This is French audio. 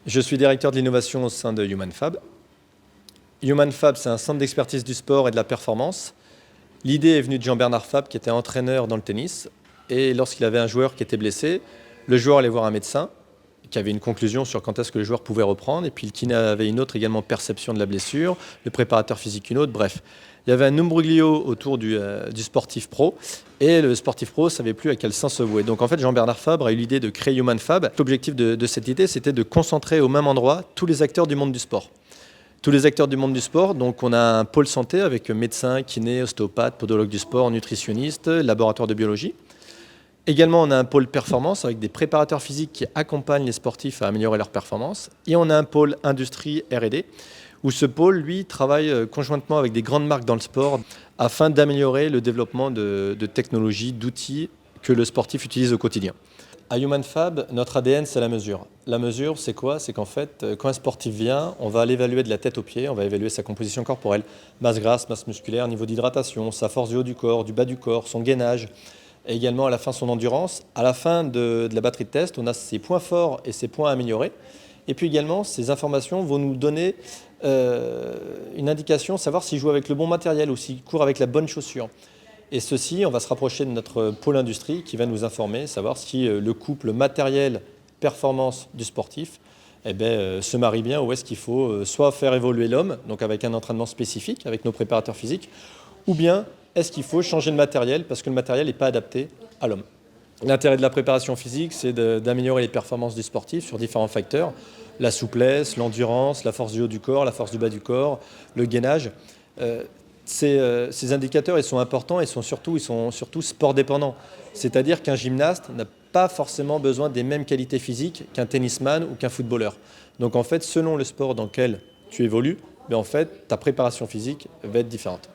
Je suis directeur de l'innovation au sein de HumanFab. HumanFab, c'est un centre d'expertise du sport et de la performance. L'idée est venue de Jean-Bernard Fabre, qui était entraîneur dans le tennis. Et lorsqu'il avait un joueur qui était blessé, le joueur allait voir un médecin qui avait une conclusion sur quand est-ce que le joueur pouvait reprendre. Et puis le kiné avait une autre également perception de la blessure, le préparateur physique une autre, bref. Il y avait un imbroglio autour du sportif pro, et le sportif pro ne savait plus à quel sens se vouer. Donc en fait, Jean-Bernard Fabre a eu l'idée de créer HumanFab. L'objectif de cette idée, c'était de concentrer au même endroit tous les acteurs du monde du sport. Tous les acteurs du monde du sport, donc on a un pôle santé avec médecins, kinés, ostéopathes, podologues du sport, nutritionnistes, laboratoire de biologie. Également, on a un pôle performance avec des préparateurs physiques qui accompagnent les sportifs à améliorer leur performance. Et on a un pôle industrie R&D, où ce pôle, lui, travaille conjointement avec des grandes marques dans le sport afin d'améliorer le développement de technologies, d'outils que le sportif utilise au quotidien. À HumanFab, notre ADN, c'est la mesure. La mesure, c'est quoi? C'est qu'en fait, quand un sportif vient, on va l'évaluer de la tête aux pieds, on va évaluer sa composition corporelle, masse grasse, masse musculaire, niveau d'hydratation, sa force du haut du corps, du bas du corps, son gainage, et également à la fin son endurance. À la fin de la batterie de test, on a ses points forts et ses points à améliorer. Et puis également, ces informations vont nous donner une indication, savoir s'il joue avec le bon matériel ou s'il court avec la bonne chaussure. Et ceci, on va se rapprocher de notre pôle industrie qui va nous informer, savoir si le couple matériel-performance du sportif se marie bien, ou est-ce qu'il faut soit faire évoluer l'homme, donc avec un entraînement spécifique, avec nos préparateurs physiques, ou bien est-ce qu'il faut changer le matériel parce que le matériel n'est pas adapté à l'homme. L'intérêt de la préparation physique, c'est d'améliorer les performances du sportif sur différents facteurs, la souplesse, l'endurance, la force du haut du corps, la force du bas du corps, le gainage. Ces indicateurs, ils sont importants et ils sont surtout sport dépendants. C'est-à-dire qu'un gymnaste n'a pas forcément besoin des mêmes qualités physiques qu'un tennisman ou qu'un footballeur. Donc en fait, selon le sport dans lequel tu évolues, en fait, ta préparation physique va être différente.